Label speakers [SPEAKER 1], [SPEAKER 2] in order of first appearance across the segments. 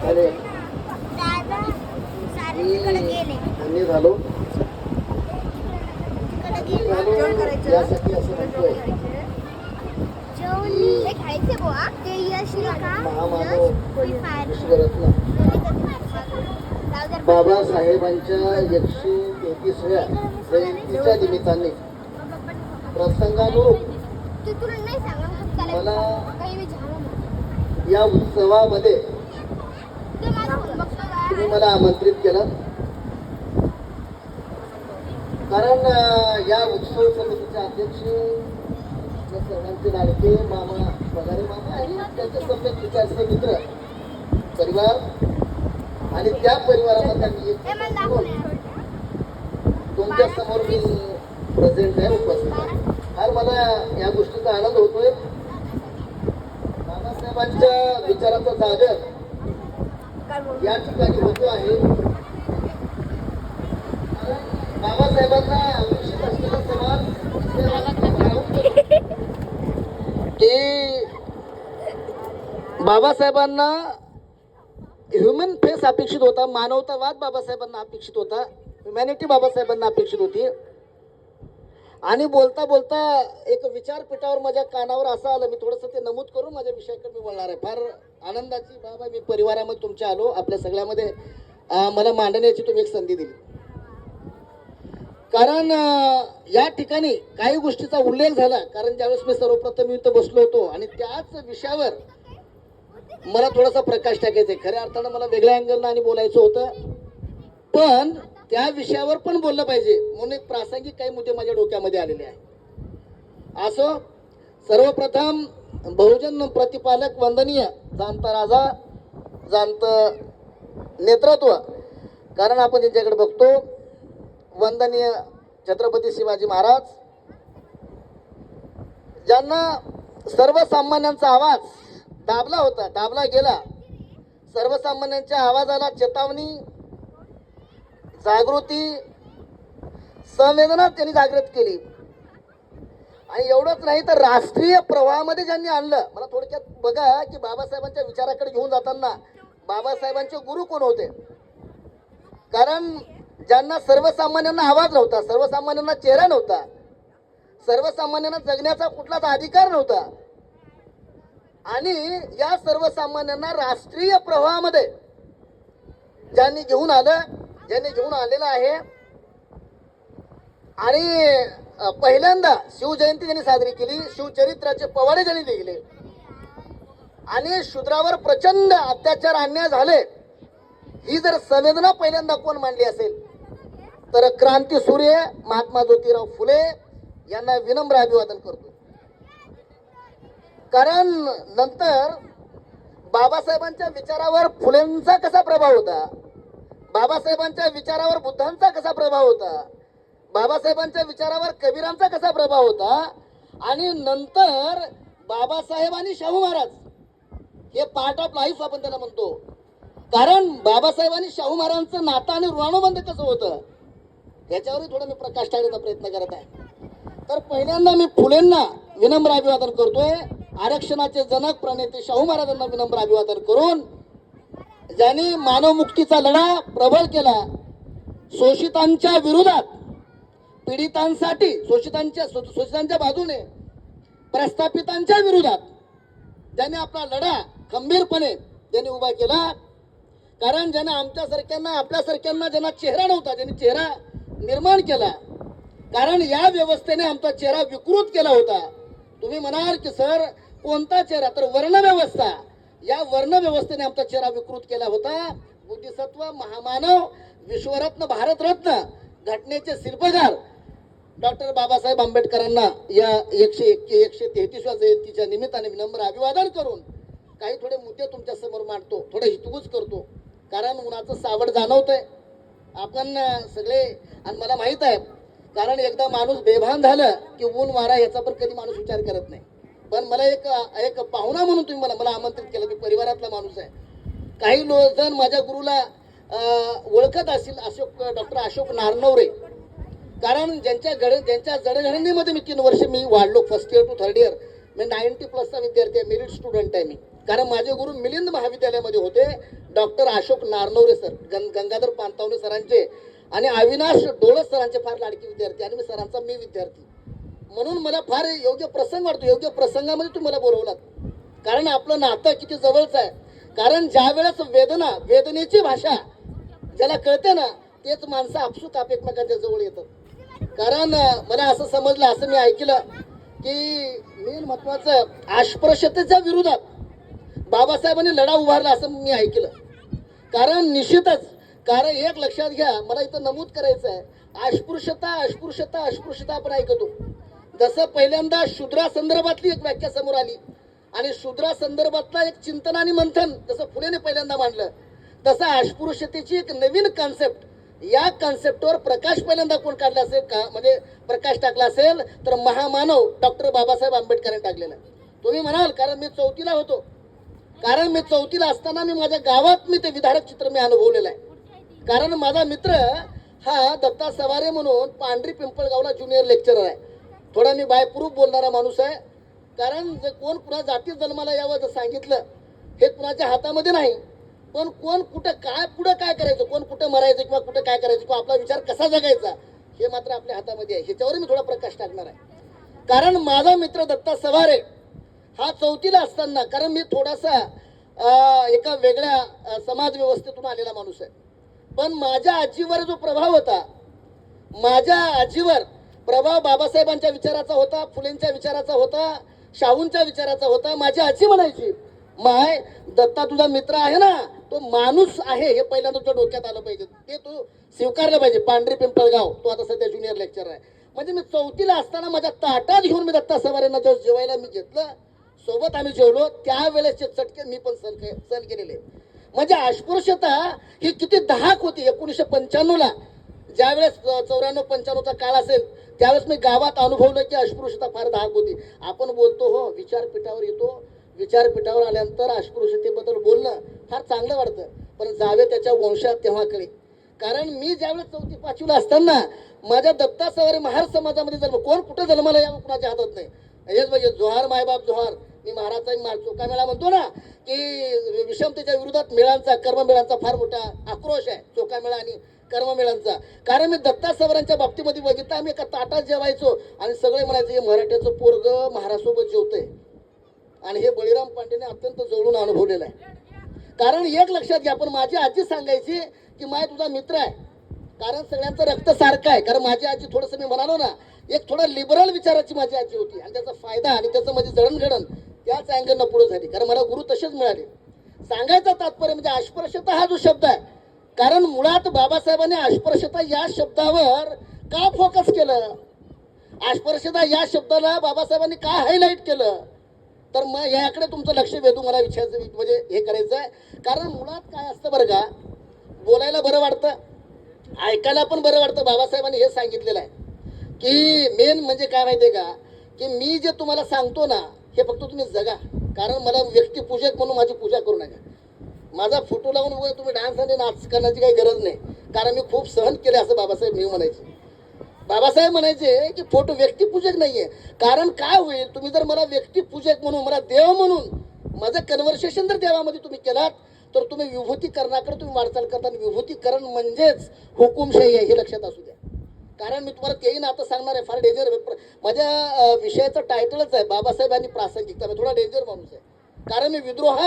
[SPEAKER 1] अरे मी झालो यासाठी असं म्हणतोय महामानव विश्वरत्न बाबासाहेबांच्या 133व्या जयंतीच्या निमित्ताने प्रसंगानुरूप मला या उत्सवामध्ये तुम्ही मला आमंत्रित केलं, कारण या उत्सव समितीचे अध्यक्ष सर्वांचे लाडके मामा पगारे मामा आणि त्यांचे सम्यक विचारचे मित्र परिवार आणि त्या परिवारामध्ये मी तुमच्या समोर मी प्रेझेंट आहे, उपस्थित आहे. फार मला या गोष्टीचा आनंद होतोय. बाबासाहेबांच्या विचाराचा जागर या ठिकाणी होतो आहे. बाबासाहेबांना अपेक्षित असलेला समाज की बाबासाहेबांना ह्युमन फेस अपेक्षित होता, मानवतावाद बाबासाहेबांना अपेक्षित होता, ह्युमॅनिटी बाबासाहेबांना अपेक्षित होती. आणि बोलता बोलता एक विचारपीठावर माझ्या कानावर असं आलं, मी थोडंसं ते नमूद करून माझ्या विषयाकडे मी बोलणार आहे. फार आनंदाची बाब आहे, मी परिवारामध्ये तुमच्या आलो, आपल्या सगळ्यामध्ये मला मांडण्याची तुम्ही एक संधी दिली. कारण या ठिकाणी काही गोष्टीचा उल्लेख झाला, कारण ज्यावेळेस मी सर्वप्रथम इथं बसलो होतो आणि त्याच विषयावर मला थोडासा प्रकाश टाकायचा आहे. खऱ्या अर्थानं मला वेगळ्या अँगलनं आणि बोलायचं होतं, पण त्या विषयावर पण बोललं पाहिजे म्हणून एक प्रासंगिक काही मुद्दे माझ्या डोक्यामध्ये आलेले आहे. असो, सर्वप्रथम बहुजन प्रतिपालक वंदनीय जाणता राजा, जाणत नेतृत्व, कारण आपण त्यांच्याकडे बघतो, वंदनीय छत्रपती शिवाजी महाराज, ज्यांना सर्वसामान्यांचा आवाज दाबला होता, दाबला गेला. सर्वसामान्यांच्या आवाजाला चेतावणी, जागृती, संवेदना त्यांनी जागृत केली. आणि एवढंच नाही तर राष्ट्रीय प्रवाहामध्ये ज्यांनी आणलं. मला थोडक्यात बघा की बाबासाहेबांच्या विचाराकडे घेऊन जाताना बाबासाहेबांचे गुरु कोण होते, कारण ज्यांना सर्वसामान्यांना आवाज नव्हता, सर्वसामान्यांना चेहरा नव्हता, सर्वसामान्यांना जगण्याचा कुठलाच अधिकार नव्हता, आणि या सर्वसामान्यांना राष्ट्रीय प्रवाहामध्ये ज्यांनी घेऊन आलं, ज्यांनी घेऊन आलेलं आहे. आणि पहिल्यांदा शिवजयंती ज्यांनी साजरी केली, शिवचरित्राचे पवाडे ज्यांनी लिहिले, आणि शूद्रावर प्रचंड अत्याचार अन्याय झाले, ही जर संवेदना पहिल्यांदा कोण मांडली असेल तर क्रांती सूर्य महात्मा ज्योतिराव फुले यांना विनम्र अभिवादन करतो. कारण नंतर बाबासाहेबांच्या विचारावर फुलेंचा कसा प्रभाव होता, बाबासाहेबांच्या विचारावर बुद्धांचा कसा प्रभाव होता, बाबासाहेबांच्या विचारावर कबीरांचा कसा प्रभाव होता, आणि नंतर बाबासाहेब आणि शाहू महाराज हे पार्ट ऑफ लाईफ आपण त्याला म्हणतो. कारण बाबासाहेब आणि शाहू महाराजांचं नातं आणि ऋणानुबंध कसं होतं याच्यावरही थोडं मी प्रकाश टाकण्याचा प्रयत्न करत आहे. तर पहिल्यांदा मी फुलेंना विनम्र अभिवादन करतोय, आरक्षणाचे जनक प्रणेते शाहू महाराजांना विनम्र अभिवादन करून, ज्यांनी मानवमुक्तीचा लढा प्रबळ केला, शोषितांच्या विरोधात, पीडितांसाठी, शोषितांच्या बाजूने, प्रस्थापितांच्या विरोधात ज्यांनी आपला लढा खंबीरपणे ज्यांनी उभा केला. कारण ज्यांना आमच्यासारख्यांना, आपल्यासारख्यांना ज्यांना चेहरा नव्हता, ज्यांनी चेहरा निर्माण केला. कारण या व्यवस्थेने आमचा चेहरा विकृत केला होता. तुम्ही म्हणाल की सर कोणता चेहरा, तर वर्णव्यवस्था, या वर्णव्यवस्थेने आमचा चेहरा विकृत केला होता. बुद्धिसत्व, महामानव, विश्वरत्न, भारतरत्न, घटनेचे शिल्पकार डॉक्टर बाबासाहेब आंबेडकरांना या 133व्या जयंतीच्या निमित्ताने विनम्र अभिवादन करून काही थोडे मुद्दे तुमच्या समोर मांडतो, थोडं हितगुज करतो. कारण उन्हाचं सावट जाणवतंय आपण सगळे, आणि मला माहित आहे, कारण एकदा माणूस बेभान झालं की ऊन वारा याचा पण कधी माणूस विचार करत नाही. पण मला एक पाहुणा म्हणून तुम्ही मला आमंत्रित केलं, मी परिवारातला माणूस आहे. काही जण माझ्या गुरुला ओळखत असतील, डॉक्टर अशोक नारनवरे. कारण ज्यांच्या जडणघडणीमध्ये मी 3 वर्ष मी वाढलो, first year to third year, मी 90+ विद्यार्थी आहे, मेरिट स्टुडंट आहे मी. कारण माझे गुरु मिलिंद महाविद्यालयामध्ये होते, डॉक्टर अशोक नारनवरे सर, गंगाधर पानतावणे सरांचे आणि अविनाश डोळस सरांचे फार लाडके विद्यार्थी आणि मी सरांचा मी विद्यार्थी म्हणून मला फार योग्य प्रसंग वाटतो. योग्य प्रसंगामध्ये तुम्ही मला बोलवलात, कारण आपलं नातं किती जवळचं आहे. कारण ज्या वेळेस वेदनेची भाषा ज्याला कळते ना, तेच माणसं आपसूक एकमेकांच्या जवळ येतात. कारण मला असं समजलं, असं मी ऐकलं की मेन महत्वाचं अस्पृश्यतेच्या विरोधात बाबासाहेबांनी लढा उभारला असं मी ऐकलं. कारण निश्चितच, कारण एक लक्षात घ्या, मला इथं नमूद करायचं आहे, अस्पृश्यता अस्पृश्यता अस्पृश्यता आपण ऐकतो. जसं पहिल्यांदा शूद्रा संदर्भातली एक व्याख्या समोर आली आणि शूद्रा संदर्भातला एक चिंतन आणि मंथन जसं फुलेने पहिल्यांदा मांडलं, तसं अस्पृश्यतेची एक नवीन कॉन्सेप्ट, या कॉन्सेप्टवर प्रकाश पहिल्यांदा कोण काढला असेल का, म्हणजे प्रकाश टाकला असेल तर महामानव डॉक्टर बाबासाहेब आंबेडकरांनी टाकलेला. तुम्ही म्हणाल कारण मी 4थीला होतो, कारण मी 4थीला असताना मी माझ्या गावात मी ते विधारक चित्र मी अनुभवलेलं आहे. कारण माझा मित्र हा दत्ता सवारे म्हणून पांढरी पिंपळगावला ज्युनियर लेक्चरर आहे. थोडा मी बायप्रूफ बोलणारा माणूस आहे. कारण जर कोण कुणा जातीत जन्माला यावं जर सांगितलं, हे कुणाच्या हातामध्ये नाही, पण कोण कुठं काय पुढं काय करायचं, कोण कुठं मरायचं किंवा कुठं काय करायचं किंवा आपला विचार कसा जगायचा हे मात्र आपल्या हातामध्ये आहे. ह्याच्यावर मी थोडा प्रकाश टाकणार आहे. कारण माझा मित्र दत्ता सवारे हा 4थीला असताना, कारण मी थोडासा एका वेगळ्या समाज व्यवस्थेतून आलेला माणूस आहे, पण माझ्या आजीवर जो प्रभाव होता, माझ्या आजीवर प्रभाव बाबासाहेबांच्या विचाराचा होता, फुलेंच्या विचाराचा होता, शाहूंच्या विचाराचा होता. माझी आजी म्हणायची, माय दत्ता तुझा मित्र आहे ना, तो माणूस आहे हे पहिल्यांदा तुझ्या डोक्यात आलं पाहिजे, ते तू स्वीकारलं पाहिजे. पांढरी पिंपळगाव, तो आता सध्या ज्युनियर लेक्चर आहे. म्हणजे मी 4थीला असताना माझ्या ताटात घेऊन मी दत्ता सवारेंना जेवायला मी घेतलं, सोबत आम्ही जेवलो, त्यावेळेसचे चटके मी पण सहन केलेले. म्हणजे अस्पृश्यता ही किती दहाक होती. 1995ला ज्यावेळेस 94-95चा काळ असेल त्यावेळेस मी गावात अनुभवलं की अस्पृश्यता फार दहाक होती. आपण बोलतो हो, विचारपीठावर येतो, विचारपीठावर आल्यानंतर अस्पृश्यतेबद्दल बोलणं फार चांगलं वाटतं, पण जावे त्याच्या वंशात तेव्हा कळे. कारण मी ज्यावेळेस 4थी-5वीला असताना माझ्या दत्ता सवारे महार समाजामध्ये जन्म, कोण कुठं जन्माला यावं कुणाच्या हातात नाही. हेच म्हणजे जोहार मायबाप जोहार. मी महाराजचा चोका मेळा म्हणतो ना, की विषमतेच्या विरोधात मेळांचा, कर्ममेळांचा फार मोठा आक्रोश आहे, चोका मेळा आणि कर्ममेळांचा. कारण मी दत्ता सवारांच्या बाबतीमध्ये बघितलं, आम्ही एका ताटात जेवायचो आणि सगळे म्हणायचे हे मराठ्याचं पोरग महाराजसोबत जेवतंय. आणि हे बळीराम पांडेने अत्यंत जवळून अनुभवलेलं आहे. कारण एक लक्षात घ्या, पण माझी आजी सांगायची की माय तुझा मित्र आहे, कारण सगळ्यांचं रक्त सारखं आहे. कारण माझी आजी थोडंसं मी म्हणालो ना, एक थोडं लिबरल विचाराची माझी आजी होती आणि त्याचा फायदा आणि त्याचं म्हणजे जडणघडण त्याच अँगलनं पुढे झाली. कारण मला गुरु तसेच मिळाले. सांगायचं तात्पर्य म्हणजे अस्पृश्यता हा जो शब्द आहे, कारण मुळात बाबासाहेबांनी अस्पृश्यता या शब्दावर का फोकस केलं, अस्पृश्यता या शब्दाला बाबासाहेबांनी का हायलाईट केलं, तर मग याकडे तुमचं लक्ष वेधून मला विचारायचं म्हणजे हे करायचं आहे. कारण मुळात काय असतं बरं का, बोलायला बरं वाटतं, ऐकायला पण बरं वाटतं. बाबासाहेबांनी हे सांगितलेलं आहे की मेन म्हणजे काय माहितीये का, की मी जे तुम्हाला सांगतो ना हे फक्त तुम्ही जगा. कारण मला व्यक्तिपूजक म्हणून माझी पूजा करू नका. माझा फोटो लावून वगैरे तुम्ही डान्स आणि नाच करण्याची काही गरज नाही, कारण मी खूप सहन केले असं बाबासाहेब नेहमी म्हणायचे. बाबासाहेब म्हणायचे की फोटो व्यक्तिपूजक नाहीये. कारण काय होईल, तुम्ही जर मला व्यक्तिपूजक म्हणून, मला देव म्हणून माझं कन्व्हर्सेशन जर देवामध्ये तुम्ही केलात तर तुम्ही विभूतीकरणाकडे तुम्ही वाटचाल करता. विभूतीकरण म्हणजेच हुकुमशाही आहे, हे लक्षात असू द्या. कारण मी तुम्हाला तेही ना आता सांगणार आहे, फार डेंजर. माझ्या विषयाचं टायटलच आहे बाबासाहेब आणि प्रासंगिकता. मी थोडा डेंजर माणूस आहे, कारण मी विद्रोह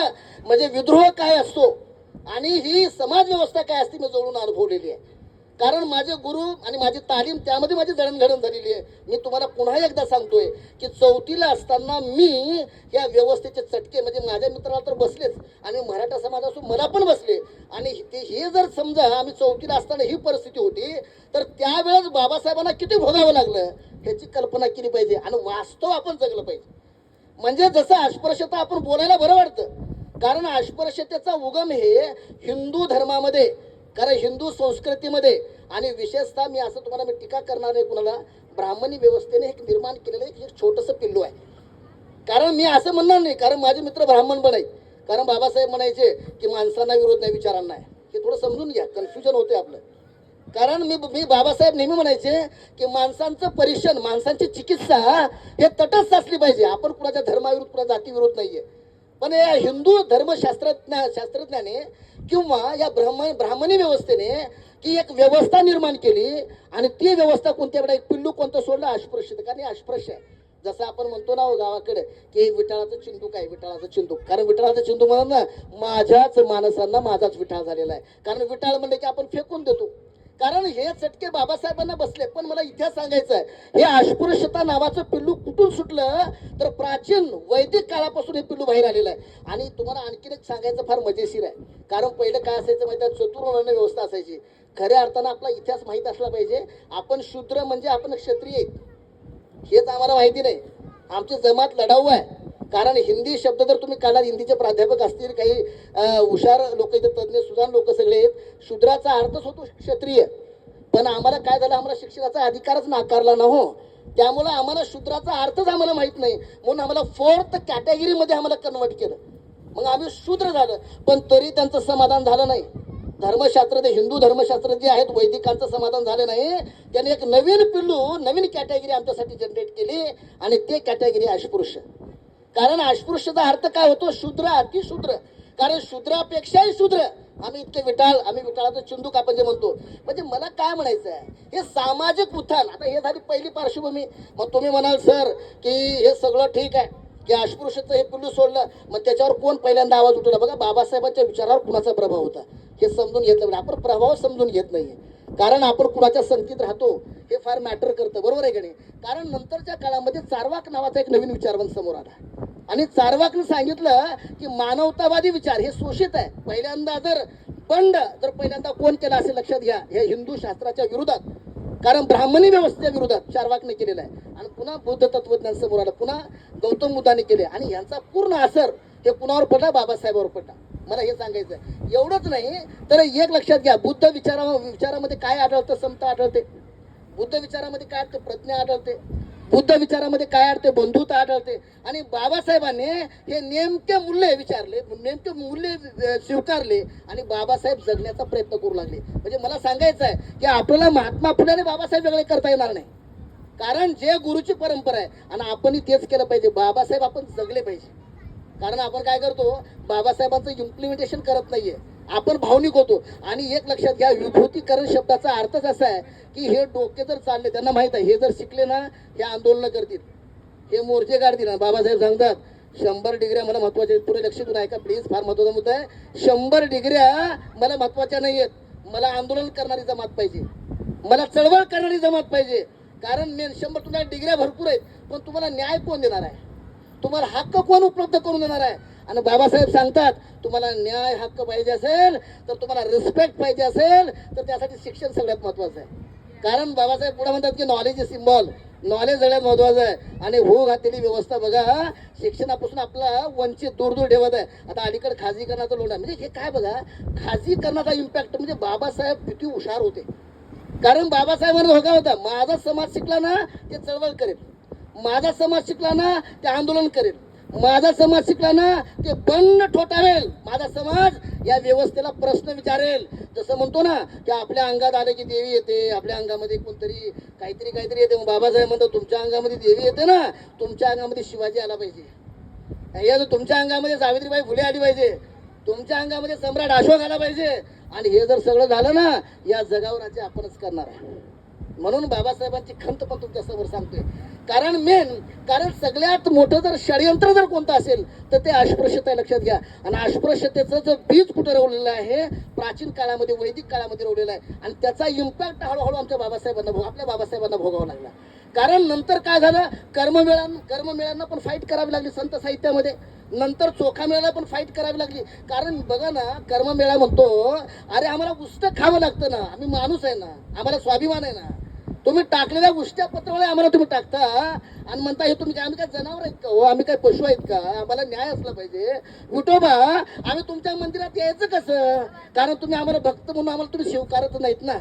[SPEAKER 1] म्हणजे विद्रोह काय असतो आणि ही समाज व्यवस्था काय असते मी जवळून अनुभवलेली आहे. कारण माझे गुरु आणि माझी तालीम त्यामध्ये माझी जडणघडण झालेली आहे. मी तुम्हाला पुन्हा एकदा सांगतोय की 4थीला असताना मी या व्यवस्थेचे चटके म्हणजे माझ्या मित्राला तर बसलेच आणि मराठा समाजासून मला पण बसले. आणि हे जर समजा आम्ही 4थीला असताना ही परिस्थिती होती तर त्यावेळेस बाबासाहेबांना किती भोगावं लागलं ह्याची कल्पना केली पाहिजे आणि वास्तव आपण जगलं पाहिजे. म्हणजे जसं अस्पृश्यता आपण बोलायला बरं वाटतं, कारण अस्पृश्यतेचा उगम हे हिंदू धर्मामध्ये, कारण हिंदू संस्कृतीमध्ये आणि विशेषतः मी असं तुम्हाला मी टीका करणार नाही कुणाला, ब्राह्मणी व्यवस्थेने एक निर्माण केलेलं एक छोटंसं पिल्लू आहे. कारण मी असं म्हणणार नाही, कारण माझे मित्र ब्राह्मण पण आहेत. कारण बाबासाहेब म्हणायचे की माणसांना विरोध नाही विचारांना आहे. हे थोडं समजून घ्या, कन्फ्युजन होते आपलं. कारण मी बाबासाहेब नेहमी म्हणायचे की माणसांचं परीक्षण, माणसांची चिकित्सा हे तटस्थ असली पाहिजे. आपण कुणाच्या धर्माविरुद्ध, कुणा जातीविरुद्ध नाहीये. पण या हिंदू शास्त्रज्ञाने किंवा या ब्राह्मणी व्यवस्थेने की एक व्यवस्था निर्माण केली आणि ती व्यवस्था कोणत्या वेळा एक पिल्लू कोणतं सोडलं अस्पृश्य. कारण हे अस्पृश्य आहे. जसं आपण म्हणतो ना हो गावाकडे की विठाळाचं चिंतूक आहे, विठाळाचं चिंतूक. कारण विठाळाचं चिंतूक म्हणून ना माझ्याच माणसांना माझाच विठाळ झालेला आहे. कारण विठाळ म्हणले की आपण फेकून देतो. कारण हे चटके बाबासाहेबांना बसले. पण मला इतिहास सांगायचा आहे, हे अस्पृश्यता नावाचं पिल्लू कुठून सुटलं तर प्राचीन वैदिक काळापासून हे पिल्लू बाहेर आलेलं आहे. आणि तुम्हाला आणखीन एक सांगायचं फार मजेशीर आहे. कारण पहिलं काय असायचं माहिती आहे, चतुर्वर्ण व्यवस्था असायची. खऱ्या अर्थानं आपला इतिहास माहीत असला पाहिजे. आपण शूद्र म्हणजे आपण क्षत्रिय हेच आम्हाला माहिती नाही. आमची जमात लढाऊ आहे. कारण हिंदी शब्द जर तुम्ही काढला, हिंदीचे प्राध्यापक असतील, काही हुशार लोक इथे तज्ज्ञ सुजाण लोक सगळे आहेत. शूद्राचा अर्थच होतो क्षत्रिय. पण आम्हाला काय झालं, आम्हाला शिक्षणाचा अधिकारच नाकारला ना हो. त्यामुळे आम्हाला शूद्राचा अर्थच आम्हाला माहित नाही. म्हणून आम्हाला 4th कॅटेगरीमध्ये आम्हाला कन्वर्ट केलं. मग आम्ही शूद्र झालं. पण तरी त्यांचं समाधान झालं नाही. धर्मशास्त्र, ते हिंदू धर्मशास्त्र जे आहेत वैदिकांचं समाधान झालं नाही. त्याने एक नवीन पिल्लू, नवीन कॅटेगरी आमच्यासाठी जनरेट केली आणि ते कॅटेगरी अस्पृश्य. कारण अस्पृश्यचा अर्थ काय होतो, शूद्र, अतिशूद्र. कारण शूद्रापेक्षाही शूद्र आम्ही इतके विटाळ, आम्ही विटाळाचं चिंदूक आपण जे म्हणतो. म्हणजे मला काय म्हणायचं आहे, हे सामाजिक उत्थान. आता हे झाली पहिली पार्श्वभूमी. मग तुम्ही म्हणाल सर की हे सगळं ठीक आहे की अस्पृश्यचं हे पिल्लू सोडलं, मग त्याच्यावर कोण पहिल्यांदा आवाज उठवला. बघा, बाबासाहेबांच्या विचारावर कुणाचा प्रभाव होता हे समजून घेतलं. आपण प्रभाव समजून घेत नाहीये. कारण आपण कुणाच्या संगतीत राहतो हे फार मॅटर करतं, बरोबर आहे की नाही. कारण नंतरच्या काळामध्ये चार्वाक नावाचा एक नवीन विचारवंत समोर आला आणि चार्वाकने सांगितलं की मानवतावादी विचार हे शोषित आहे. पहिल्यांदा जर पहिल्यांदा कोण केला असे लक्षात घ्या, हे हिंदू शास्त्राच्या विरोधात, कारण ब्राह्मणी व्यवस्थेच्या विरोधात चार्वाकने केलेला आहे. आणि पुन्हा बुद्ध तत्वज्ञान समोर आलं, पुन्हा गौतम बुद्धाने केले. आणि यांचा पूर्ण असर हे कुणावर पडला, बाबासाहेबांवर पडला. मला हे सांगायचं आहे. एवढंच नाही तर एक लक्षात घ्या, बुद्ध विचारामध्ये काय आढळतं, समता आढळते. बुद्ध विचारामध्ये काय आढळते, प्रज्ञा आढळते. बुद्ध विचारामध्ये काय आढळते, बंधुता आढळते. आणि बाबासाहेबांनी हे नेमके मूल्य विचारले, नेमके मूल्य स्वीकारले आणि बाबासाहेब जगण्याचा प्रयत्न करू लागले. म्हणजे मला सांगायचं आहे की आपल्याला महात्मा फुले बाबासाहेब वेगळे करता येणार नाही. कारण जे गुरुची परंपरा आहे आणि आपणही तेच केलं पाहिजे. बाबासाहेब आपण जगले पाहिजे. कारण आपण काय करतो, बाबासाहेबांचं इम्प्लिमेंटेशन करत नाहीये, आपण भावनिक होतो. आणि एक लक्षात घ्या, विभूतीकरण शब्दाचा अर्थच असा आहे की हे डोके जर चालले, त्यांना माहित आहे हे जर शिकले ना हे आंदोलन करतील, हे मोर्चे काढतील. बाबासाहेब सांगतात 100 डिग्र्या मला महत्वाच्या आहेत. पुढे लक्ष देऊन ऐका प्लीज, फार महत्वाचा मुद्दा आहे. 100 डिग्र्या मला महत्वाच्या नाही आहेत. मला आंदोलन करणारी जमात पाहिजे, मला चळवळ करणारी जमात पाहिजे. कारण 100 तुम्हाला डिग्र्या भरपूर आहेत, पण तुम्हाला न्याय कोण देणार आहे, तुम्हाला हक्क कोण उपलब्ध करून देणार आहे. आणि बाबासाहेब सांगतात तुम्हाला न्याय हक्क पाहिजे असेल तर, तुम्हाला रिस्पेक्ट पाहिजे असेल तर त्यासाठी शिक्षण सगळ्यात महत्वाचं आहे. कारण बाबासाहेब पुढे म्हणतात की नॉलेज इज सिम्बॉल, नॉलेज सगळ्यात महत्वाचं आहे. आणि हो घातलेली व्यवस्था बघा, शिक्षणापासून आपला वंचित दूर दूर ठेवत आहे. आता अलीकडे खाजगीकरणाचं लोण आहे. म्हणजे हे काय बघा, खाजगीकरणाचा इम्पॅक्ट. म्हणजे बाबासाहेब किती हुशार होते. कारण बाबासाहेबांना धोका होता, माझा समाज शिकला ना ते चळवळ करेल, माझा समाज शिकला ना ते आंदोलन करेल, माझा समाज शिकला ना ते बंड ठोठावेल, माझा समाज या व्यवस्थेला प्रश्न विचारेल. जसं म्हणतो ना की आपल्या अंगात आले की देवी येते, आपल्या अंगामध्ये कोणतरी काहीतरी येते. मग बाबासाहेब म्हणतो तुमच्या अंगामध्ये देवी येते ना, तुमच्या अंगामध्ये शिवाजी आला पाहिजे, या तुमच्या अंगामध्ये सावित्रीबाई फुले आली पाहिजे, तुमच्या अंगामध्ये सम्राट अशोक आला पाहिजे. आणि हे जर सगळं झालं ना, या जगावर राज्य आपणच करणार आहे. म्हणून बाबासाहेबांची खंत पण तुमच्या समोर सांगतोय. कारण सगळ्यात मोठं जर षडयंत्र जर कोणतं असेल तर ते अस्पृश्यता आहे, लक्षात घ्या. आणि अस्पृश्यतेचं जर बीज कुठं रोवलेलं आहे, प्राचीन काळामध्ये वैदिक काळामध्ये रोवलेलं आहे. आणि त्याचा इम्पॅक्ट हळूहळू आपल्या बाबासाहेबांना भोगावा लागला. कारण नंतर काय झालं, कर्ममेळ्यांना पण फाईट करावी लागली संत साहित्यामध्ये. नंतर चोखा मेळ्याला पण फाईट करावी लागली. कारण बघा ना, कर्ममेळा म्हणतो अरे आम्हाला उष्ट खावं लागतं ना, आम्ही माणूस आहे ना, आम्हाला स्वाभिमान आहे ना. तुम्ही टाकलेल्या उष्ट्या पत्रावळ्या आम्हाला तुम्ही टाकता आणि म्हणता हे तुम्ही काय, आम्ही काय जनावर आहेत का हो, आम्ही काय पशु आहेत का, आम्हाला न्याय असला पाहिजे. विठोबा आम्ही तुमच्या मंदिरात यायचं कसं, कारण तुम्ही आम्हाला भक्त म्हणून आम्हाला तुम्ही स्वीकारत नाहीत ना,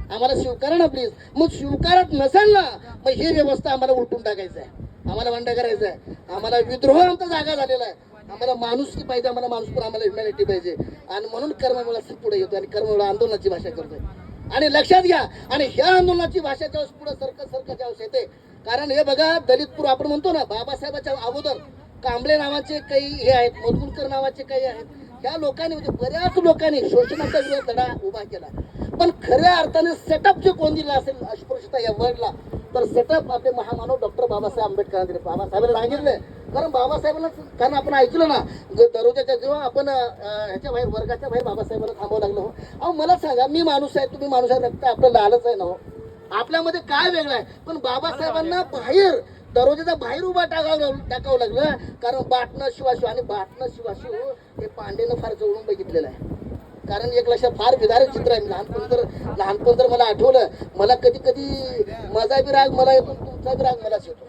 [SPEAKER 1] आम्हाला स्वीकारा ना प्लीज. मग स्वीकारत नसेल ना, मग ही व्यवस्था आम्हाला उलटून टाकायचं आहे, आम्हाला बंड करायचं आहे. आम्हाला विद्रोह आमचा जागा झालेला आहे, आम्हाला माणुसकी पाहिजे, आम्हाला माणूस पण आम्हाला ह्युमॅनिटी पाहिजे. आणि म्हणून कर्ममेळा पुढे येतो आणि कर्ममेळा आंदोलनाची भाषा करतोय. आणि लक्षात घ्या, आणि ह्या आंदोलनाची भाषा ज्यावेळेस पुढे सरकत ज्यावेळेस येते, कारण हे बघा दलितपूर आपण म्हणतो ना, बाबासाहेबांच्या अगोदर कांबळे नावाचे काही हे आहेत, मधुरकर नावाचे काही आहेत. ह्या लोकांनी म्हणजे बऱ्याच लोकांनी शोषणाचा विरोध लढा उभा केला. पण खऱ्या अर्थाने सेटअप जे कोण दिला असेल अस्पृश्यता या वर्डला, तर सेटअप आपले महामानव डॉक्टर बाबासाहेब आंबेडकरांनी दिले. बाबासाहेबांना सांगितले, कारण बाबासाहेबांना, कारण आपण ऐकलं ना दरोजाच्या जेव्हा आपण ह्याच्या बाहेर वर्गाच्या बाहेर बाबासाहेबांना थांबावं लागलं. हो अहो मला सांगा, मी माणूस आहे, तुम्ही माणूस आहे, रक्त आपलं लालच आहे ना हो, आपल्यामध्ये काय वेगळं आहे? पण बाबासाहेबांना बाहेर दरोजाच्या बाहेर उभा टाकावं लागलं, कारण बाटणं शिवाशिव, आणि बाटणं शिवाशिव हे पांडेनं फार जवळून बघितलेलं आहे. कारण एक लक्षात फार विदारक चित्र आहे. लहानपण जर मला आठवलं, मला कधी कधी माझा बी राग मला येतो, तुमचा बी राग मलाच येतो.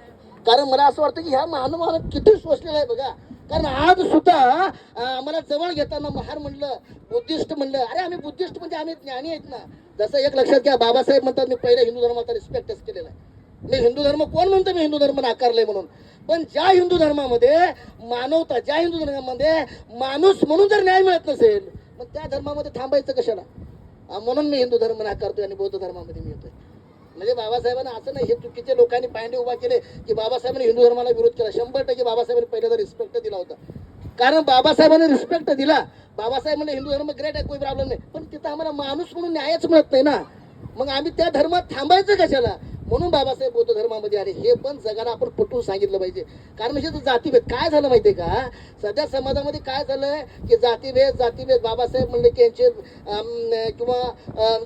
[SPEAKER 1] कारण मला असं वाटतं की ह्या मानवानं किती शोषलेलं आहे बघा. कारण आज सुद्धा मला जवळ घेताना महार म्हणलं, बुद्धिस्ट म्हणलं, अरे आम्ही बुद्धिस्ट म्हणजे आम्ही ज्ञानी आहेत ना. जसं एक लक्षात घ्या, बाबासाहेब म्हणतात मी पहिले हिंदू धर्माचा रिस्पेक्टच केलेला आहे. मी हिंदू धर्म, कोण म्हणतो मी हिंदू धर्म नाकारलंय म्हणून? पण ज्या हिंदू धर्मामध्ये मानवता, ज्या हिंदू धर्मामध्ये माणूस म्हणून जर न्याय मिळत नसेल, मग त्या धर्मामध्ये थांबायचं कशाला? म्हणून मी हिंदू धर्म नाकारतोय आणि बौद्ध धर्मामध्ये मी येतोय. म्हणजे बाबासाहेबांना असं नाही, हे चुकीचे लोकांनी पायंडे उभा केले की बाबासाहेबांनी हिंदू धर्माला विरोध केला. 100% बाबासाहेबांनी पहिल्यांदा रिस्पेक्ट दिला होता. कारण बाबासाहेबांनी रिस्पेक्ट दिला. बाबासाहेब म्हणजे हिंदू धर्म ग्रेट आहे, काही प्रॉब्लेम नाही, पण तिथं आम्हाला माणूस म्हणून न्यायच मिळत नाही ना. मग आम्ही त्या धर्मात थांबायचं कशाला? म्हणून बाबासाहेब बौद्ध धर्मामध्ये आले. हे पण जगाला आपण पटवून सांगितलं पाहिजे. कारण म्हणजे जातीभेद काय झालं माहितीये का? सध्या समाजामध्ये काय झालंय की जातीभेद बाबासाहेब म्हणले की यांचे किंवा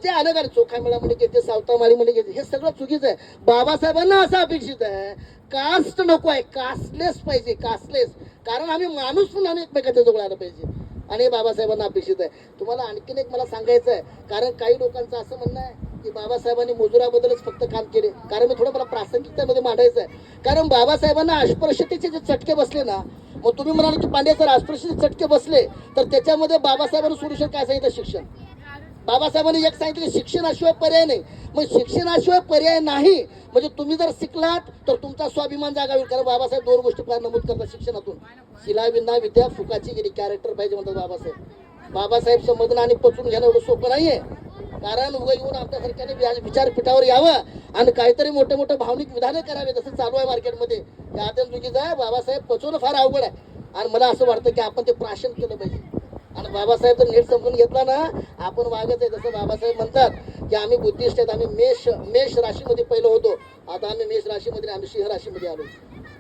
[SPEAKER 1] जे अलग अलग चोखामेळा म्हणले की यांचे सावतामाळी म्हणले की हे सगळं चुकीचं आहे. बाबासाहेबांना असं अपेक्षित आहे, कास्ट नको आहे, कास्टलेस पाहिजे, कास्टलेस. कारण आम्ही माणूस म्हणून आम्ही एकमेकाच्या जवळ आलं पाहिजे, आणि बाबासाहेबांना अपेक्षित आहे. तुम्हाला आणखीन एक मला सांगायचं आहे, कारण काही लोकांचं असं म्हणणं आहे की बाबासाहेबांनी मजुराबद्दलच फक्त काम केले. कारण मी थोडं मला प्रासंगिकतेमध्ये मांडायचं आहे. कारण बाबासाहेबांना अस्पृश्यतेचे जे चटके बसले ना, मग तुम्ही म्हणाले की पांडे सर अस्पृश्यतेचे चटके बसले, तर त्याच्यामध्ये बाबासाहेबांनी सोल्युशन काय सांगितलं? शिक्षण. बाबासाहेबांनी एक सांगितलं की शिक्षणाशिवाय पर्याय नाही. मग शिक्षणाशिवाय पर्याय नाही म्हणजे तुम्ही जर शिकलात तर तुमचा स्वाभिमान जागा होईल. कारण बाबासाहेब दोन गोष्टी फार नमूद करतात शिक्षणातून, शिला विद्या विद्या फुकाची गेली, कॅरेक्टर पाहिजे म्हणतात बाबासाहेब. बाबासाहेब समजणं आणि पचून घेणं एवढं सोपं नाहीये. कारण उगा येऊन आपल्यासारख्याने विचारपीठावर यावं आणि काहीतरी मोठे मोठे भावनिक विधाने करावे, जसं चालू आहे मार्केटमध्ये. ते आता चुकीचं आहे. बाबासाहेब पचवणं फार अवघड आहे, आणि मला असं वाटतं की आपण ते प्राशन केलं पाहिजे. आणि बाबासाहेब जर नीट समजून घेतला ना, आपण वागत आहे. जसं बाबासाहेब म्हणतात की आम्ही बुद्धिस्ट आहेत, आम्ही मेष राशीमध्ये पहिलं होतो, आता आम्ही मेष राशीमध्ये, आम्ही सिंह राशीमध्ये आलो.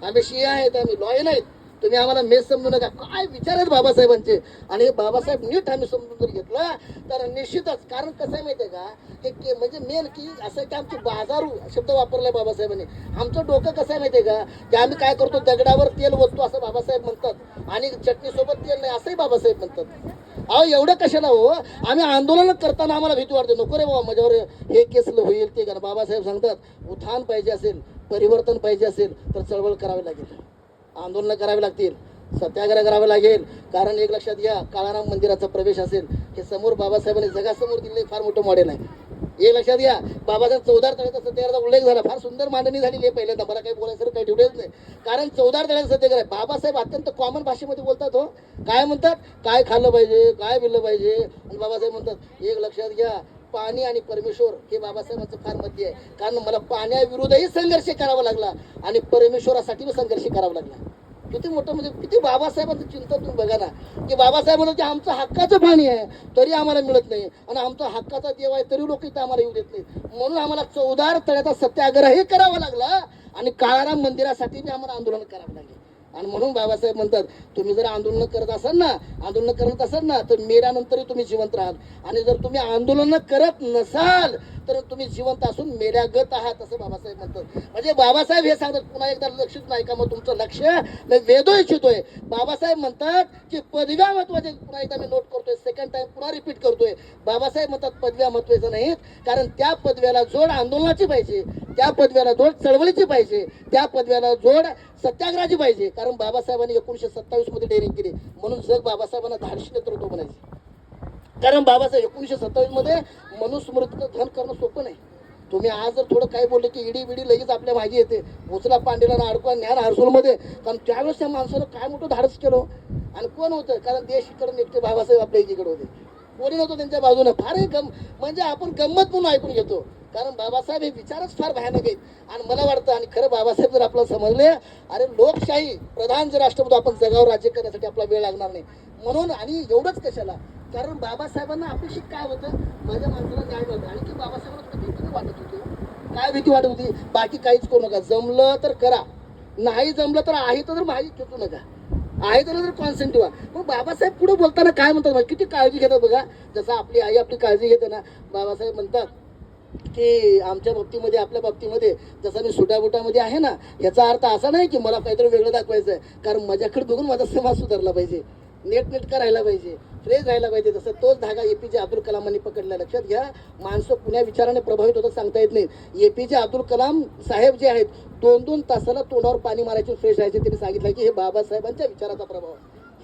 [SPEAKER 1] आम्ही सिंह आहेत, आम्ही लॉयन आहेत, तुम्ही आम्हाला मेष समजू नका. काय विचार आहेत बाबासाहेबांचे. आणि बाबासाहेब नीट आम्ही समजून जर घेतला तर निश्चितच. कारण कसं आहे माहितीये का, की म्हणजे मेन की असं की आमची बाजारू शब्द वापरलाय बाबासाहेबांनी. आमचं डोकं कसं आहे माहितीये का, की आम्ही काय करतो, दगडावर तेल ओततो असं बाबासाहेब म्हणतात, आणि चटणीसोबत तेल नाही असंही बाबासाहेब म्हणतात. अहो एवढं कशाला हो? आम्ही आंदोलन करताना आम्हाला भीती वाटते, नको रे बाबा माझ्यावर हे केस होईल ते. बाबासाहेब सांगतात, उत्थान पाहिजे असेल, परिवर्तन पाहिजे असेल तर चळवळ करावी लागेल, आंदोलन करावे लागतील, सत्याग्रह करावे लागेल. कारण एक लक्षात घ्या, काळाराम मंदिराचा प्रवेश असेल, हे समोर बाबासाहेबांनी जगासमोर दिलेलं फार मोठं मॉडेल आहे. हे लक्षात घ्या, बाबासाहेब 14 तळ्याचा सत्याग्रहाचा उल्लेख झाला, फार सुंदर मांडणी झालेली आहे. पहिल्यांदा मला काही बोलायचं काही ठेवलेच नाही. कारण 14 तळ्याचा सत्याग्रह बाबासाहेब अत्यंत कॉमन भाषेमध्ये बोलतात. हो काय म्हणतात? काय खाल्लं पाहिजे, काय पिल्लं पाहिजे. आणि बाबासाहेब म्हणतात, एक लक्षात घ्या, पाणी आणि परमेश्वर हे बाबासाहेबांचं फार मध्य आहे. कारण मला पाण्याविरुद्धही संघर्ष करावा लागला आणि परमेश्वरासाठी संघर्ष करावा लागला. किती मोठं म्हणजे किती बाबासाहेबांचं चिंता तुम्ही बघा ना, की बाबासाहेब म्हणतात की आमचं हक्काचं पाणी आहे तरी आम्हाला मिळत नाही, आणि आमचा हक्काचा देव आहे तरी लोक इथं आम्हाला येऊ देत नाही. म्हणून आम्हाला 14 तळ्याचा सत्याग्रहही करावा लागला आणि काळाराम मंदिरासाठी बी आम्हाला आंदोलन करावं लागले. आणि म्हणून बाबासाहेब म्हणतात, तुम्ही जर आंदोलन करत असाल ना तर मेल्यानंतरही तुम्ही जिवंत राहाल, आणि जर तुम्ही आंदोलन करत नसाल तर तुम्ही जिवंत असून मेल्यागत आहात, असं बाबासाहेब म्हणतात. म्हणजे बाबासाहेब हे सांगतात, पुन्हा एकदा लक्षात नाही का, मग तुमचं लक्ष वेधो इच्छितोय. बाबासाहेब म्हणतात की पदव्या महत्वाच्या, पुन्हा एकदा मी नोट करतोय, सेकंड टाइम पुन्हा रिपीट करतोय. बाबासाहेब म्हणतात पदव्या महत्वाच्या नाहीत, कारण त्या पदव्याला जोड आंदोलनाची पाहिजे, त्या पदव्याला जोड चळवळीची पाहिजे, त्या पदव्याला जोड सत्याग्रहाची पाहिजे. कारण बाबासाहेबांनी 1927 मध्ये डेअरिंग केली, म्हणून जग बाबासाहेबांना धाडशी नेतृत्व म्हणायचे. कारण बाबासाहेब 1927 मध्ये मनुस्मृतीचं धन करणं सोपं नाही. तुम्ही आज जर थोडं काय बोलले की इडी बिडी लगेच आपल्या मागे येते, उचला पांडेला ना अडकवा ज्ञान हरसूलमध्ये. कारण त्यावेळेस त्या माणसानं काय मोठं धाडस केलं, आणि कोण होतं? कारण देश इकडे एकटे बाबासाहेब आपल्या एकीकडे होते, कोणी नव्हतं त्यांच्या बाजूने. फार म्हणजे आपण गंमत म्हणून ऐकून घेतो, कारण बाबासाहेब हे विचारच फार भयानक आहेत आणि मला वाटतं आणि खरं बाबासाहेब जर आपल्याला समजले अरे लोकशाही प्रधान जर राष्ट्रपती आपण जगावर राज्य करण्यासाठी आपला वेळ लागणार नाही म्हणून आणि एवढंच कशाला कारण बाबासाहेबांना अपेक्षित काय होतं माझ्या माणसाला न्याय मिळतो आणि की बाबासाहेबांना थोडी भीती वाटत होती काय भीती वाटत होती बाकी काहीच करू नका जमलं तर करा नाही जमलं तर आहे तर माही खेचू नका आहे तर कॉन्सेंट ठेवा मग बाबासाहेब पुढे बोलताना काय म्हणतात किती काळजी घेतात बघा जसं आपली आई आपली काळजी घेते ना बाबासाहेब म्हणतात की आमच्या बाबतीमध्ये आपल्या बाबतीमध्ये जसं मी सुटाबुटामध्ये आहे ना याचा अर्थ असा नाही की मला काहीतरी वेगळं दाखवायचं आहे कारण माझ्याकडे बघून माझा समाज सुधारला पाहिजे नेटका राहायला पाहिजे फ्रेश राहायला पाहिजे जसं तोच धागा एपीजे अब्दुल कलामांनी पकडला लक्षात घ्या माणसं पुण्या विचाराने प्रभावित होतं सांगता येत नाही एपीजे अब्दुल कलाम साहेब जे आहेत 2-2 तासाला तोंडावर पाणी मारायचे फ्रेश राहायचे त्यांनी सांगितलं की हे बाबासाहेबांच्या विचाराचा प्रभाव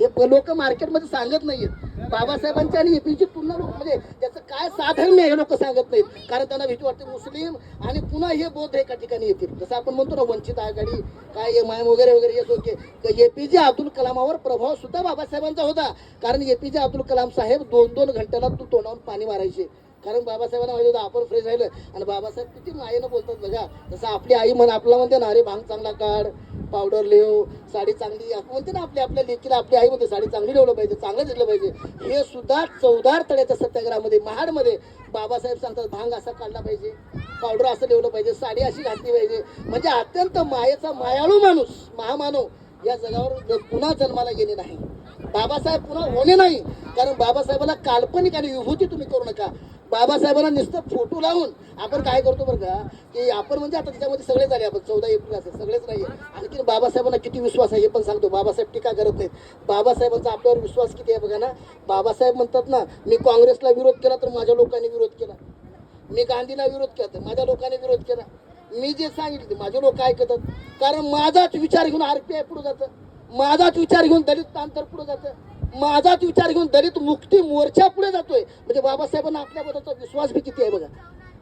[SPEAKER 1] हे लोक मार्केटमध्ये सांगत नाहीयेत बाबासाहेबांच्या आणि एपीची तुलना लोक म्हणजे त्याचं काय साधर्म्य हे लोक सांगत नाहीत कारण त्यांना भीती वाटते मुस्लिम आणि पुन्हा हे बौद्ध एका ठिकाणी येतील जसं आपण म्हणतो ना वंचित आघाडी काय एम आय वगैरे वगैरे येत होते एपीजे अब्दुल कलामावर प्रभाव सुद्धा बाबासाहेबांचा होता कारण एपीजे अब्दुल कलाम साहेब 2-2 घंट्याला तू तोंडावर पाणी मारायचे कारण बाबासाहेबांना माहिती होतं आपण फ्रेश राहिलं आणि बाबासाहेब किती मायेनं बोलतात बघा जसं आपली आई आपला म्हणते ना अरे भांग चांगला काढ पावडर लेव साडी चांगली आपण म्हणते ना आपल्या लेकीला आपली आई म्हणते साडी चांगली ठेवलं पाहिजे चांगलं दिसलं पाहिजे हे सुद्धा 14 तळ्याच्या सत्याग्रहामध्ये महाडमध्ये बाबासाहेब सांगतात भांग असा काढला पाहिजे पावडर असं ठेवलं पाहिजे साडी अशी घातली पाहिजे म्हणजे अत्यंत मायेचा मायाळू माणूस महामानव या जगावर पुन्हा जन्माला गेले नाही बाबासाहेब पुन्हा होणे नाही कारण बाबासाहेबांना काल्पनिक आणि विभूती तुम्ही करू नका बाबासाहेबांना नुसतं फोटो लावून आपण काय करतो बरं का की आपण म्हणजे आता त्याच्यामध्ये सगळे झाले आपण 14 एप्रिल असेल सगळेच नाही आणखी बाबासाहेबांना किती विश्वास आहे हे पण सांगतो बाबासाहेब टीका करत नाहीत बाबासाहेबांचा आपल्यावर विश्वास किती आहे बघा ना बाबासाहेब म्हणतात ना मी काँग्रेसला विरोध केला तर माझ्या लोकांनी विरोध केला मी गांधीला विरोध केला तर माझ्या लोकांनी विरोध केला मी जे सांगितले माझे लोक ऐकतात कारण माझाच विचार घेऊन आरपीआय पुढे जातं माझाच विचार घेऊन दलित तांतर पुढे जातं माझाच विचार घेऊन दलित मुक्ती मोर्चा पुढे जातोय म्हणजे बाबासाहेबांना आपल्याबद्दलचा विश्वास बी किती आहे बघा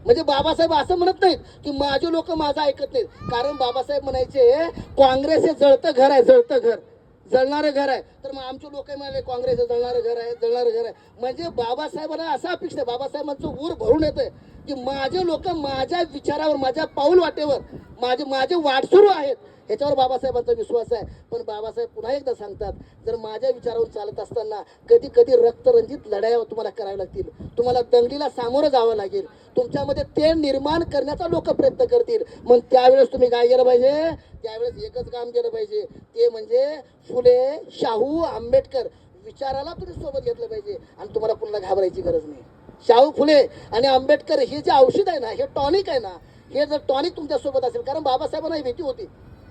[SPEAKER 1] म्हणजे बाबासाहेब असं म्हणत नाहीत की माझे लोक माझं ऐकत नाहीत कारण बाबासाहेब म्हणायचे काँग्रेस हे जळतं घर आहे जळतं घर जळणारं घर आहे तर मग आमचे लोक म्हणाले काँग्रेस हे जळणारं घर आहे म्हणजे बाबासाहेबांना असा अपेक्षा आहे बाबासाहेबांचं ऊर भरून येतंय की माझे लोक माझ्या विचारावर माझ्या पाऊल वाटेवर माझे वाटसुरू आहेत ह्याच्यावर बाबासाहेबांचा विश्वास आहे पण बाबासाहेब पुन्हा एकदा सांगतात जर माझ्या विचारावर चालत असताना कधी कधी रक्तरंजित लढाया तुम्हाला कराव्या लागतील तुम्हाला दंगलीला सामोरं जावं लागेल तुमच्यामध्ये ते निर्माण करण्याचा लोक प्रयत्न करतील मग त्यावेळेस तुम्ही काय केलं पाहिजे त्यावेळेस एकच काम केलं पाहिजे ते म्हणजे फुले शाहू आंबेडकर विचाराला तुम्ही सोबत घेतलं पाहिजे आणि तुम्हाला पुन्हा घाबरायची गरज नाही शाहू फुले आणि आंबेडकर हे जे औषध आहे ना हे टॉनिक आहे ना हे जर टॉनिक तुमच्यासोबत असेल कारण बाबासाहेबांना ही भीती होती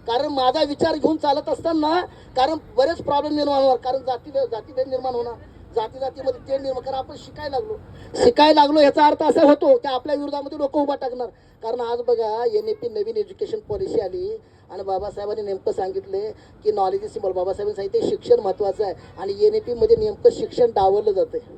[SPEAKER 1] कारण माझा विचार घेऊन चालत असताना कारण बरेच प्रॉब्लेम निर्माण होणार कारण जातीभेद निर्माण होणार जातीमध्ये ते निर्माण कारण आपण शिकायला लागलो याचा अर्थ असा होतो की आपल्या विरोधामध्ये लोक उभा टाकणार कारण आज बघा NEP नवीन एज्युकेशन पॉलिसी आली आणि बाबासाहेबांनी नेमकं सांगितले की नॉलेज इज सिम्बॉल बाबासाहेबांनी सांगितले शिक्षण महत्वाचं आहे आणि NEP मध्ये नेमकं शिक्षण डावललं जातंय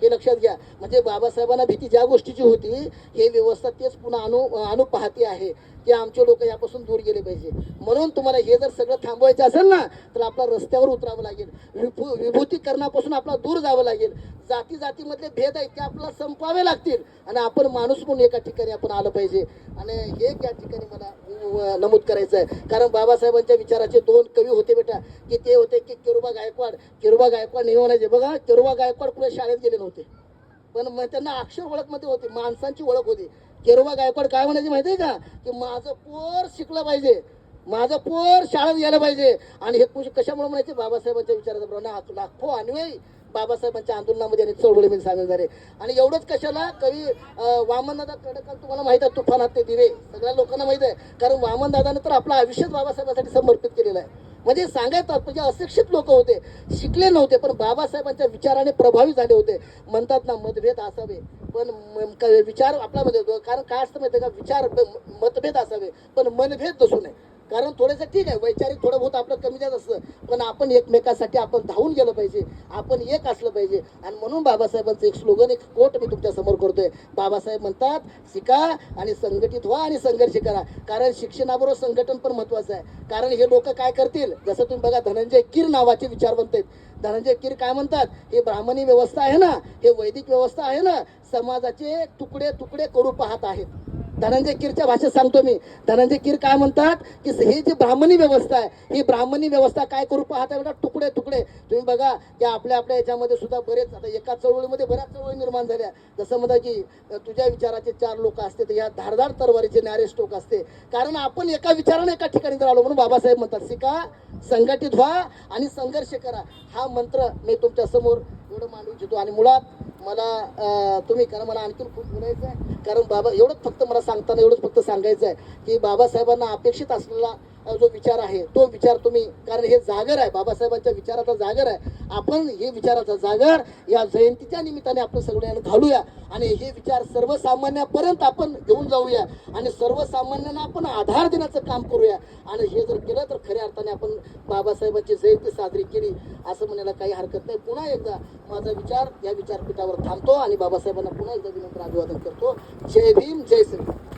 [SPEAKER 1] हे लक्षात घ्या म्हणजे बाबासाहेबांना भीती ज्या गोष्टीची होती हे व्यवस्था तेच पुन्हा आणू पाहते आहे की आमचे लोक यापासून दूर गेले पाहिजे म्हणून तुम्हाला हे जर सगळं थांबवायचं असेल ना तर आपला रस्त्यावर उतरावं लागेल विभूतीकरणापासून आपला दूर जावं लागेल जातीमधले भेद आहेत ते आपल्याला संपवावे लागतील आणि आपण माणूस म्हणून एका ठिकाणी आपण आलं पाहिजे आणि हे त्या ठिकाणी मला नमूद करायचं आहे कारण बाबासाहेबांच्या विचाराचे 2 कवी होते बेटा की ते होते की केरुबा गायकवाड नेहमी म्हणायचे बघा केरुबा गायकवाड कुठे शाळेत गेले नव्हते पण मग त्यांना अक्षर ओळख मध्ये होती माणसांची ओळख होती केरुबा गायकवाड काय म्हणायचे माहितीये का की माझं पोर शिकलं पाहिजे माझं पोर शाळेत गेलं पाहिजे आणि हे कशामुळे म्हणायचे बाबासाहेबांच्या विचाराचा प्रमाण लाखो अन्वयी बाबासाहेबांच्या आंदोलनामध्ये आणि चळवळीमध्ये सामील झाले आणि एवढंच कशाला कवी वामनदादा कडकल तुम्हाला माहित आहे तुफानात ते दिवे सगळ्या लोकांना माहित आहे कारण वामनदादाने तर आपलं आयुष्यच बाबासाहेबांसाठी समर्पित केलेलं आहे म्हणजे सांगायचं म्हणजे अशिक्षित लोक होते शिकले नव्हते पण बाबासाहेबांच्या विचाराने प्रभावित झाले होते म्हणतात ना मतभेद असावे पण विचार आपल्यामध्ये कारण काय असतं माहिती का विचार मतभेद असावे पण मनभेद नसू नये कारण थोडंसं ठीक आहे, वैचारिक थोडं बहुत आपलं कमी जात असतं, पण आपण एकमेकासाठी आपण धावून गेलं पाहिजे, आपण एक असलं पाहिजे. आणि म्हणून बाबासाहेबांचं एक स्लोगन, एक कोट मी तुमच्या समोर करतोय. बाबासाहेब म्हणतात, शिका आणि संघटित व्हा आणि संघर्ष करा. कारण शिक्षणाबरोबर संघटन पण महत्वाचं आहे. कारण हे लोक काय करतील, जसं तुम्ही बघा धनंजय कीर नावाचे विचारवंत आहेत. धनंजय कीर काय म्हणतात, हे ब्राह्मणी व्यवस्था आहे ना, हे वैदिक व्यवस्था आहे ना, समाजाचे तुकडे तुकडे करू पाहत आहेत. धनंजय कीरच्या भाषेत सांगतो मी. धनंजय कीर काय म्हणतात की ही जी ब्राह्मणी व्यवस्था आहे, ही ब्राह्मणी व्यवस्था काय करू पाहत आहे, तुकडे तुकडे. तुम्ही बघा की आपल्या आपल्या याच्यामध्ये सुद्धा बरेच, आता एका चळवळीमध्ये बऱ्याच चळवळी निर्माण झाल्या. जसं म्हणता की तुझ्या विचाराचे 4 लोक असते तर या धारदार तरवारीचे न्यारे स्टोक असते. कारण आपण एका विचाराने एका ठिकाणी जर आलो, म्हणून बाबासाहेब म्हणतात, शिका, संघटित व्हा आणि संघर्ष करा. हा मंत्र मी तुमच्या समोर एवढं मांडू इच्छितो. आणि मुळात मला तुम्ही, कारण मला आणखीन खूप बोलायचं आहे, कारण बाबा एवढंच फक्त मला सांगताना एवढंच फक्त सांगायचं आहे की बाबासाहेबांना अपेक्षित असलेला जो विचार आहे तो विचार तुम्ही, कारण हे जागर आहे, बाबासाहेबांच्या विचाराचा जागर आहे. आपण हे विचाराचा जागर या जयंतीच्या निमित्ताने आपण सगळ्यांना घालूया आणि हे विचार सर्वसामान्यापर्यंत आपण घेऊन जाऊया आणि सर्वसामान्यांना आपण आधार देण्याचं काम करूया. आणि हे जर केलं तर खऱ्या अर्थाने आपण बाबासाहेबांची जयंती साजरी केली असं म्हणायला काही हरकत नाही. पुन्हा एकदा माझा विचार या विचारपीठावर थांबतो आणि बाबासाहेबांना पुन्हा एकदा विनम्र अभिवादन करतो. जय भीम, जय श्री.